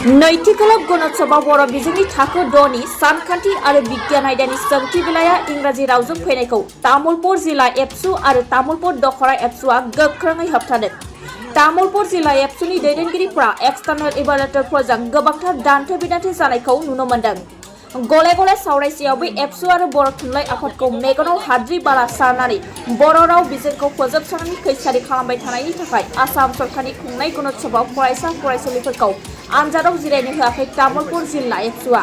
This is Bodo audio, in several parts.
नैतिकलक गणोत्सवआव बर' बिजोंनि थाखो 6 नि सानखान्थि आरो बिगियान आयदानि सोंथि बिलाइया इंराजि रावजों फैनायखौ तामुलपुर जिल्ला एबसु आरो तामुलपुर दखरा एबसुआ गोख्रोङै होबथादों। तामुलपुर जिल्ला एबसुनि दैदेनगिरिफोरा एक्सटार्नेल इभालुएटरफोरजों गोबांथार दान्थे-बिदान्थे जानायखौ नुनो मोन्दों। गले गले सावरायसेयाव बे एबसु आरो बर' थुनलाइ आफादखौ मेगनाव हाद्रि बाला सारनानै बर' राव बिजोंखौ फोजोबस्रांनायनि खैसारि खालामबाय थानायनि थाखाय आसाम सरकारनि खुंनाय गणोत्सवआव फरायसा फरायसुलिफोरखौ आनजादाव जिरायनो होआखै तामुलपुर जिल्ला एबसुआ।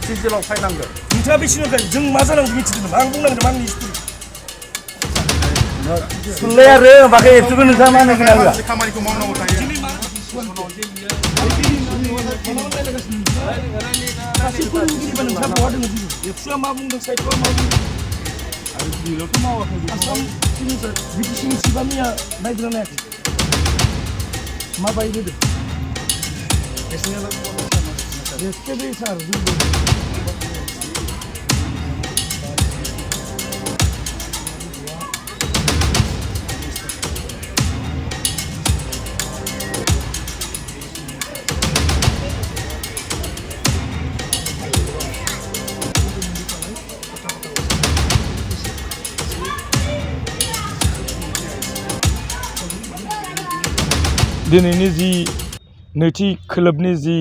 सिजेलाव फायनांगौ नोंथाङा बे सिनोखाय जों मा जानांगौ मिथिदों आं बुंनांगोन आंनि हिस्ट्रि थुनलाइ आरो बाखै एबसुखौ नोंथाङा मा होनगोन आङो खामानिखौ मावनांगौ थायो एबसुआ मा बुंदों साइटआ मा बुंदों आरो बिल'थ' मावाखै आसाम बिटिसिनि सिबानिया नायग्रा नायाखै माबायदि होदों एसे बे सार दिनैनि जि नैथि खोलोबनि जि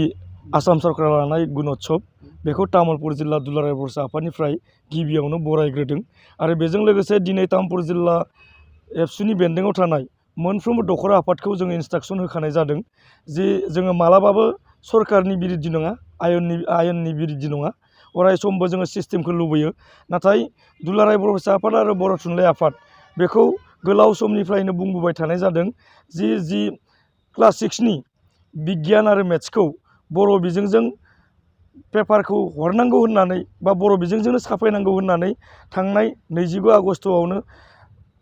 आसाम सरकारा लानाय गुणोत्सव बेखौ तामुलपुर जिल्ला दुलाराय बर' आफादनिफ्राय गिबियावनो बरायग्रोदों आरो बेजों लोगोसे दिनै तामुलपुर जिल्ला एबसुनि बेन्दोङाव थानाय मोनफ्रोमबो दखरा आफादखौ जोङो इन्सट्राक्सन होखानाय जादों जे जोङो मालाबाबो सरकारनि बिरोधि नङा आयेननि बिरोधि नङा अराय समबो जोङो सिस्टेमखौ लुबैयो नाथाय दुलाराय बर' आफाद आरो बर' थुनलाइ आफाद बेखौ गोलाव समनिफ्रायनो बुंबोबाय थानाय जादों जि क्लास 6 नि बिगियान आरो मेथ्सखौ बर' बिजोंजों पेपारखौ हरनांगौ होननानै बा बर' बिजोंजोंनो साफायनांगौ होननानै थांनाय 29 आगस्टआवनो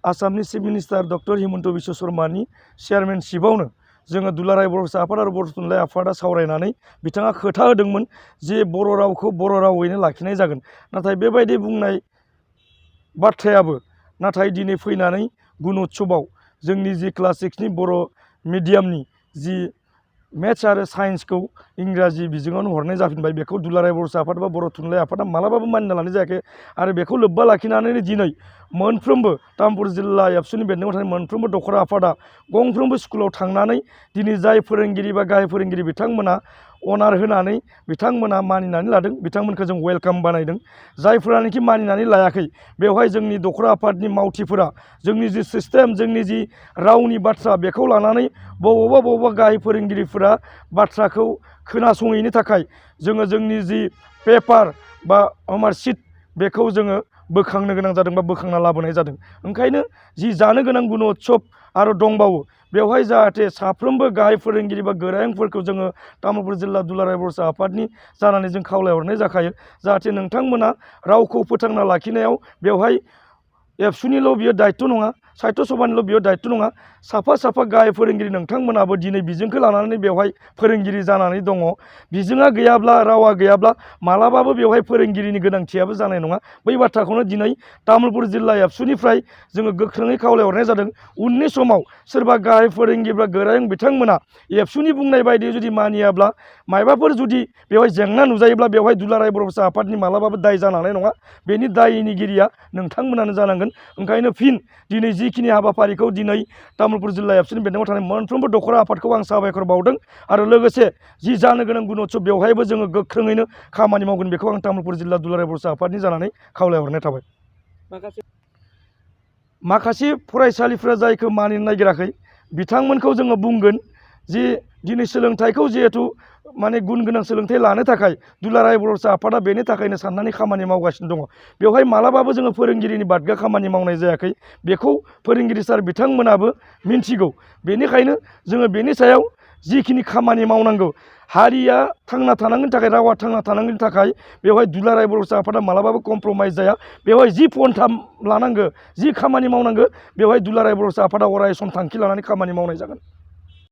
आसामनि chief minister doctor Himanta Biswa शर्मानि चेयारमेनशिपआवनो जोङो दुलाराय बर' आफाद आरो बर' थुनलाइ आफादा सावरायनानै बिथाङा खोथा होदोंमोन जे बर' रावखौ बर' रावैनो लाखिनाय जागोन नाथाय बेबायदि बुंनाय बाथ्रायाबो नाथाय दिनै फैनानै गुणोत्सवआव जोंनि जि क्लास 6 नि बर' मिडियामनि जि मेथ्स आरो साइन्सखौ इंराजि बिजोङावनो हरनाय जाफिनबाय बेखौ दुलाराय बर' आफाद बा बर' थुनलाइ आफादा मालाबाबो मानिना लानाय जायाखै आरो बेखौ लोब्बा लाखिनानै दिनै मोनफ्रोमबो तामुलपुर जिल्ला एबसुनि बेन्दोङाव थानाय मोनफ्रोमबो दखरा आफादा गंफ्रोमबो स्कुलाव थांनानै दिनै जाय फोरोंगिरि बा गाहाय फोरोंगिरि बिथांमोना अनार होनानै बिथांमोना मानिनानै लादों बिथांमोनखौ जों वेलकाम बानायदों जायफोरानोखि मानिनानै लायाखै बेवहाय जोंनि दखरा आफादनि मावथिफोरा जोंनि जि सिस्टेम जोंनि जि रावनि बाथ्रा बेखौ लानानै बबावबा गाहाय फोरोंगिरिफोरा बाथ्राखौ खोनासङैनि थाखाय जोङो जोंनि जि पेपार बा मार्कशीट बेखौ जोङो बोखांनो गोनां जादों बा बोखांना लाबोनाय जादों ओंखायनो जि जानो गोनां गुणोत्सव आरो दंबावो बेवहाय जाहाथे साफ्रोमबो गाहाय फोरोंगिरि बा गोरायुंफोरखौ जोङो तामुलपुर जिल्ला दुलाराय बर' आफादनि जानानै जों खावलायहरनाय जाखायो जाहाथे नोंथांमोना रावखौ फोथांना लाखिनायाव बेवहाय एबसुनिल' बियो दायित्व नङा साहित्य सभानिल' बियो दायित्व नङा साफा गाहाय फोरोंगिरि नोंथांमोनाबो दिनै बिजोंखौ लानानै बेवहाय फोरोंगिरि जानानै दङ बिजोङा गैयाब्ला रावा गैयाब्ला मालाबाबो बेवहाय फोरोंगिरिनि गोनांथियाबो जानाय नङा बै बाथ्राखौनो दिनै तामुलपुर जिल्ला एबसुनिफ्राय जोङो गोख्रोङै खावलायहरनाय जादों उननि समाव सोरबा गाहाय फोरोंगिरि बा गोरायुं बिथांमोना एबसुनि बुंनाय बायदि जुदि मानियाब्ला मायबाफोर जुदि बेवहाय जेंना नुजायोब्ला बेवहाय दुलाराय बर' आफादनि मालाबाबो दाय जानो हानाय नङा बेनि दायनिगिरिया नोंथांमोनानो जानांगोन ओंखायनो फिन दिनै जिखिनि हाबाफारिखौ दिनै तामुलपुर जिल्ला एबसुनि बेन्दोङाव थानाय मोनफ्रोमबो दखरा आफादखौ आं साबायखर बावदों आरो लोगोसे जि जानो गोनां गुणोत्सव बेवहायबो जोङो गोख्रोङैनो खामानि मावगोन बेखौ आं तामुलपुर जिल्ला दुलाराय बर' आफादनि जानानै खावलायहरनाय थाबाय माखासे फरायसालिफ्रा जायखौ मानिनो नागिराखै बिथांमोनखौ जोङो बुंगोन जे दिनै सोलोंथाइखौ जिहेथु माने गुन गोनां सोलोंथाइ लानो थाखाय दुलाराय बर' आफादा बेनि थाखायनो साननानै खामानि मावगासिनो दङ बेवहाय मालाबाबो जोङो फोरोंगिरिनि बादगा खामानि मावनाय जायाखै बेखौ फोरोंगिरि सार बिथांमोनाबो मिन्थिगौ बेनिखायनो जोङो बेनि सायाव जिखिनि खामानि मावनांगौ हारिया थांना थानांगौनि थाखाय रावा थांना थानांगौनि थाखाय बेवहाय दुलाराय बर' आफादा मालाबाबो कमप्रमाइज जाया बेवहाय जि पन्था लानांगौ जि खामानि मावनांगौ बेवहाय दुलाराय बर' आफादा अराय सम थांखि लानानै खामानि मावनाय जागोन।